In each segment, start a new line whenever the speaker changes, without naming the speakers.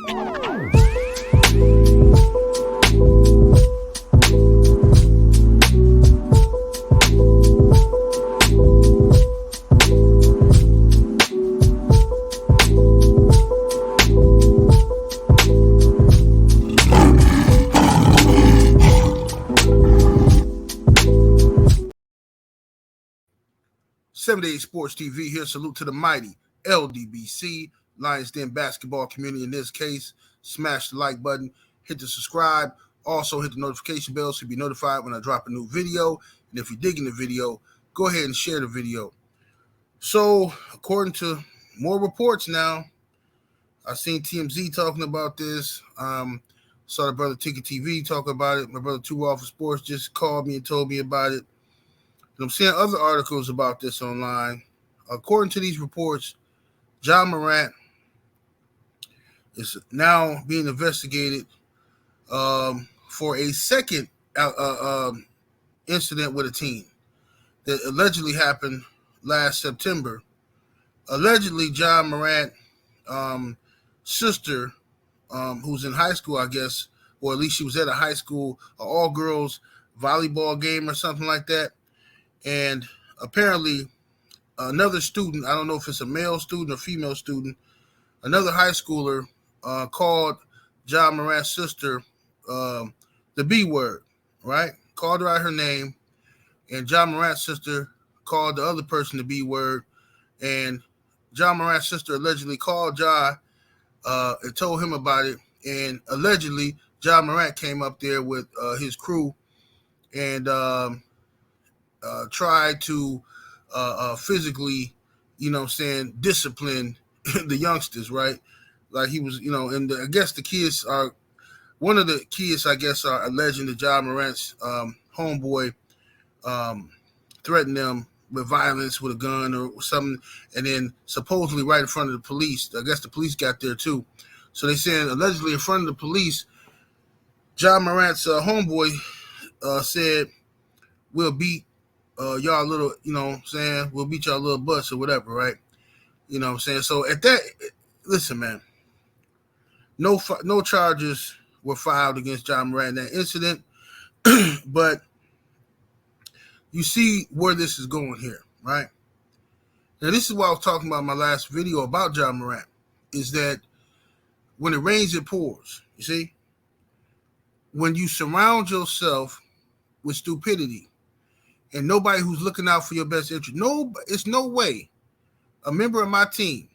'78 Sports TV here. Salute to the mighty ldbc Lions Den basketball community. In this case, smash the like button, hit the subscribe, also hit the notification bell so you'll be notified when I drop a new video. And if you're digging the video, go ahead and share the video. So according to more reports now, I've seen TMZ talking about this. Saw the brother Ticket TV talk about it. My brother Two Off of Sports just called me and told me about it. I'm seeing other articles about this online. According to these reports, Ja Morant is now being investigated for a second incident with a team that allegedly happened last September. Allegedly, Ja Morant's sister, who's in high school, I guess, or at least she was at a high school, an all-girls volleyball game or something like that. And apparently another student, I don't know if it's a male student or female student, another high schooler called Ja Morant's sister the B word, right? Called her out her name. And Ja Morant's sister called the other person the B word. And Ja Morant's sister allegedly called Ja and told him about it. And allegedly, Ja Morant came up there with his crew and tried to physically, discipline the youngsters, right? Like he was, and I guess the kids are, one of the kids, I guess, are alleging that Ja Morant's homeboy threatened them with violence with a gun or something, and then supposedly right in front of the police. I guess the police got there too. So they saying allegedly in front of the police, Ja Morant's homeboy said, "We'll beat y'all a little, we'll beat y'all little butts or whatever," right? You know what I'm saying? So at that, listen, man, no charges were filed against Ja Morant in that incident, but you see where this is going here, right? Now, this is what I was talking about in my last video about Ja Morant, is that when it rains, it pours, you see? When you surround yourself with stupidity and nobody who's looking out for your best interest, it's no way a member of my team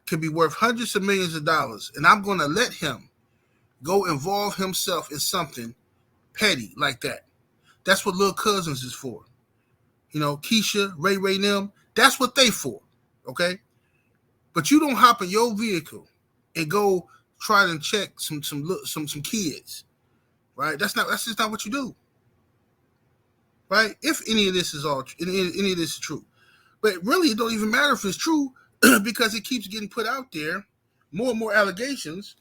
could be worth hundreds of millions of dollars, and I'm going to let him go involve himself in something petty like that. That's what Lil Cousins is for. Keisha, Ray them, that's what they for, okay? But you don't hop in your vehicle and go try to check some kids, right? That's just not what you do, right? If any of this is any of this is true. But really, it don't even matter if it's true because it keeps getting put out there, more and more allegations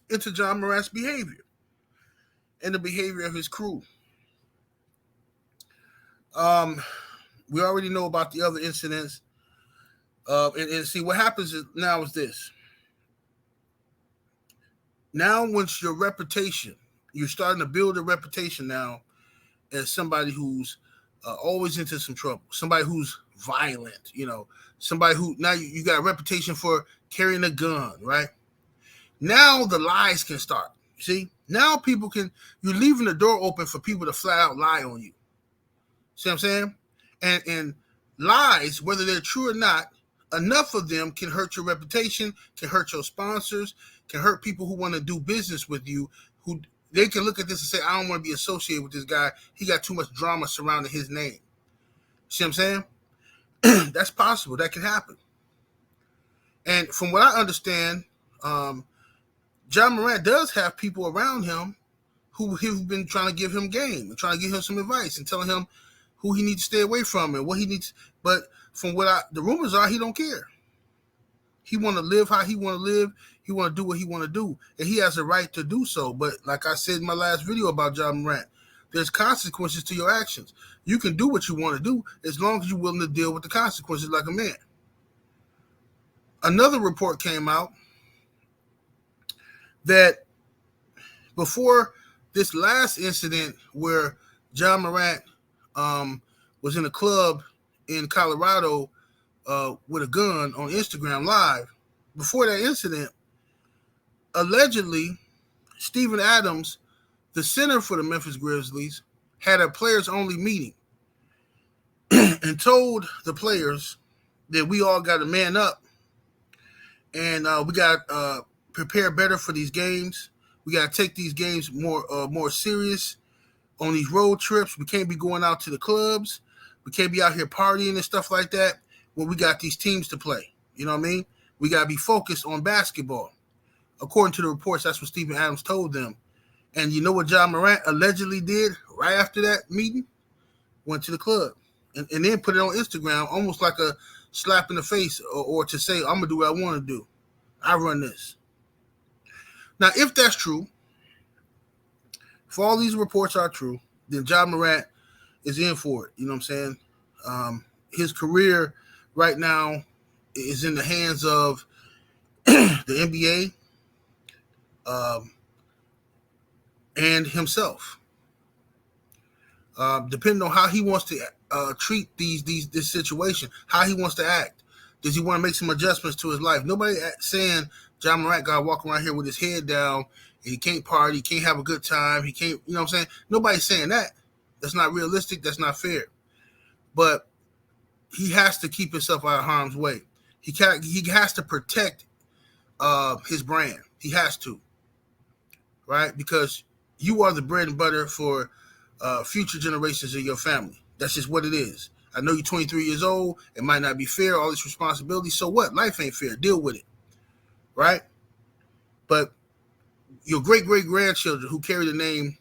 into Ja Morant's behavior and the behavior of his crew. We already know about the other incidents. And see, what happens now is this. Now, once your reputation, you're starting to build a reputation now as somebody who's always into some trouble, somebody who's violent, somebody who now you got a reputation for carrying a gun, right? Now the lies can start. See, now you're leaving the door open for people to flat out lie on you. See what I'm saying? And lies, whether they're true or not, enough of them can hurt your reputation, can hurt your sponsors, can hurt people who want to do business with you, who they can look at this and say, I don't want to be associated with this guy. He got too much drama surrounding his name. See what I'm saying? That's possible. That can happen. And from what I understand, Ja Morant does have people around him who have been trying to give him game and trying to give him some advice and telling him who he needs to stay away from and what he needs. But from the rumors are, he don't care. He want to live how he want to live. He want to do what he want to do. And he has a right to do so. But like I said in my last video about Ja Morant, there's consequences to your actions. You can do what you want to do as long as you're willing to deal with the consequences like a man. Another report came out that before this last incident where John Morant was in a club in Colorado with a gun on Instagram Live, before that incident, allegedly, Steven Adams, the center for the Memphis Grizzlies, had a players-only meeting and told the players that we all got to man up and we got to prepare better for these games. We got to take these games more serious on these road trips. We can't be going out to the clubs. We can't be out here partying and stuff like that when we got these teams to play. You know what I mean? We got to be focused on basketball. According to the reports, that's what Steven Adams told them. And you know what John Morant allegedly did right after that meeting? Went to the club and then put it on Instagram almost like a slap in the face or to say, I'm going to do what I want to do. I run this. Now, if that's true, if all these reports are true, then John Morant is in for it. You know what I'm saying? His career right now is in the hands of the NBA and himself. Depending on how he wants to treat this situation, how he wants to act. Does he want to make some adjustments to his life? Nobody saying John Morant got to walk around here with his head down and he can't party, he can't have a good time, he can't, you know what I'm saying? Nobody's saying that. That's not realistic. That's not fair. But he has to keep himself out of harm's way. He has to protect his brand. He has to, right? Because you are the bread and butter for future generations of your family. That's just what it is. I know you're 23 years old. It might not be fair, all this responsibility. So what? Life ain't fair. Deal with it, right? But your great-great-grandchildren who carry the name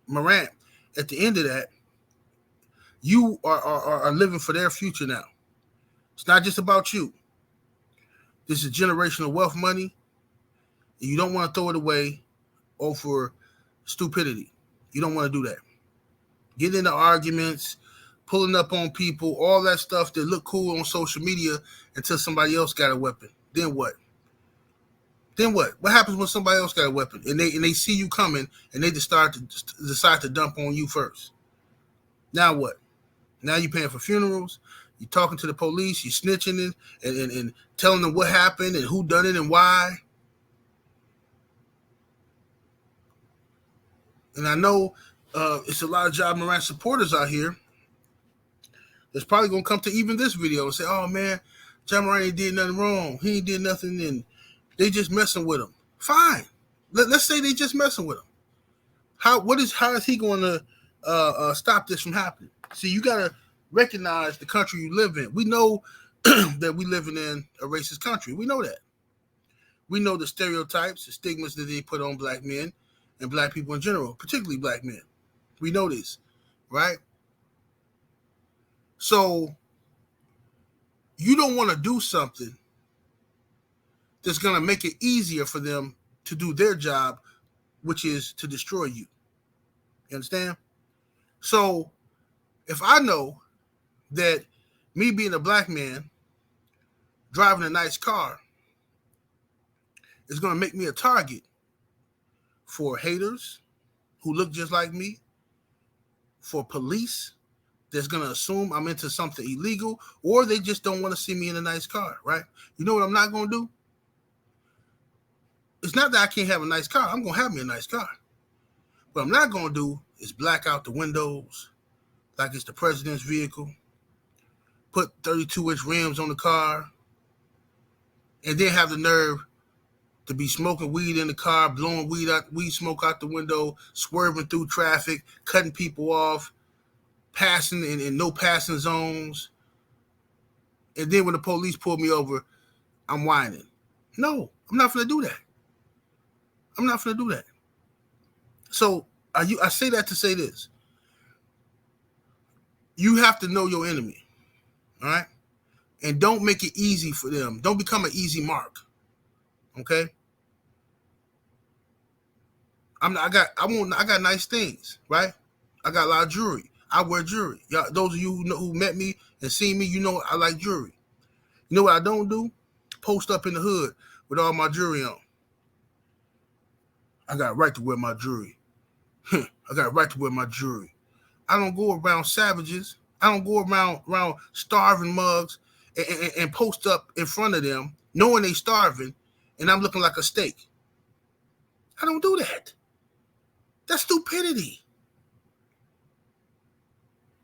Morant, at the end of that, you are living for their future now. It's not just about you. This is generational wealth money, and you don't want to throw it away over stupidity. You don't want to do that. Get into arguments, pulling up on people, all that stuff that look cool on social media until somebody else got a weapon. Then what? Then what? What happens when somebody else got a weapon and they see you coming and they decide to dump on you first? Now what? Now you're paying for funerals. You're talking to the police. You're snitching it and telling them what happened and who done it and why. And I know it's a lot of John Morant supporters out here that's probably going to come to even this video and say, oh, man, John Morant ain't did nothing wrong. He ain't did nothing, and they just messing with him. Fine. Let's say they just messing with him. How is he going to stop this from happening? See, you got to recognize the country you live in. We know that we living in a racist country. We know that. We know the stereotypes, the stigmas that they put on black men and black people in general, particularly black men. We know this, right? So you don't want to do something that's going to make it easier for them to do their job, which is to destroy you. You understand? So if I know that me being a black man driving a nice car is going to make me a target for haters who look just like me, for police that's going to assume I'm into something illegal, or they just don't want to see me in a nice car, right? You know what I'm not going to do? It's not that I can't have a nice car. I'm going to have me a nice car. What I'm not going to do is black out the windows like it's the president's vehicle, put 32-inch rims on the car, and then have the nerve to be smoking weed in the car, blowing weed smoke out the window, swerving through traffic, cutting people off, passing in no passing zones. And then when the police pull me over, I'm whining. No, I'm not going to do that. I'm not going to do that. So I say that to say this. You have to know your enemy, all right? And don't make it easy for them. Don't become an easy mark, okay? I got nice things, right? I got a lot of jewelry. I wear jewelry. Y'all, those of you who met me and seen me, you know I like jewelry. You know what I don't do? Post up in the hood with all my jewelry on. I got a right to wear my jewelry. I got a right to wear my jewelry. I don't go around savages. I don't go around starving mugs and post up in front of them knowing they starving and I'm looking like a steak. I don't do that. That's stupidity.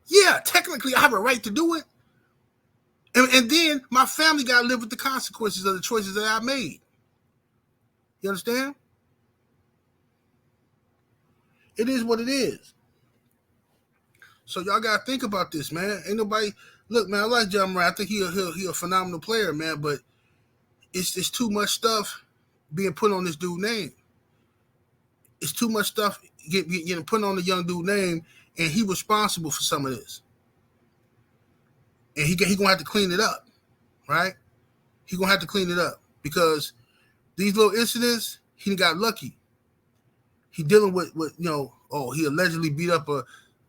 Yeah, technically I have a right to do it. And then my family got to live with the consequences of the choices that I made. You understand? It is what it is. So y'all gotta think about this, man. Ain't nobody look, man. I like John Morant. I think he a phenomenal player, man. But it's too much stuff being put on this dude's name. It's too much stuff getting put on the young dude's name, and he responsible for some of this. And he gonna have to clean it up, right? He gonna have to clean it up because these little incidents, he got lucky. He dealing with he allegedly beat up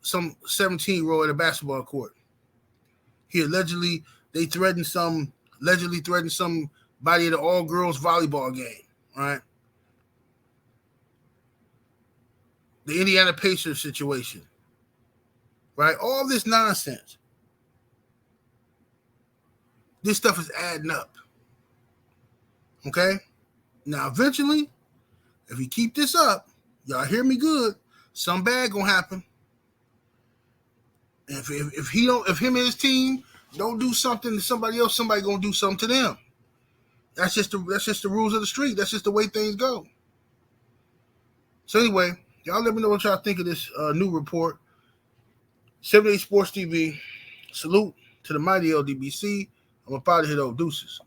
some 17-year-old at a basketball court. They allegedly threatened somebody at an all-girls volleyball game, right? The Indiana Pacers situation, right? All this nonsense. This stuff is adding up. Okay? Now, eventually, if we keep this up, y'all hear me good, something bad gonna happen. If him and his team don't do something to somebody else, somebody gonna do something to them. That's just the rules of the street. That's just the way things go. So anyway, y'all let me know what y'all think of this new report. 78 Sports TV. Salute to the mighty LDBC. I'm about to hit those deuces.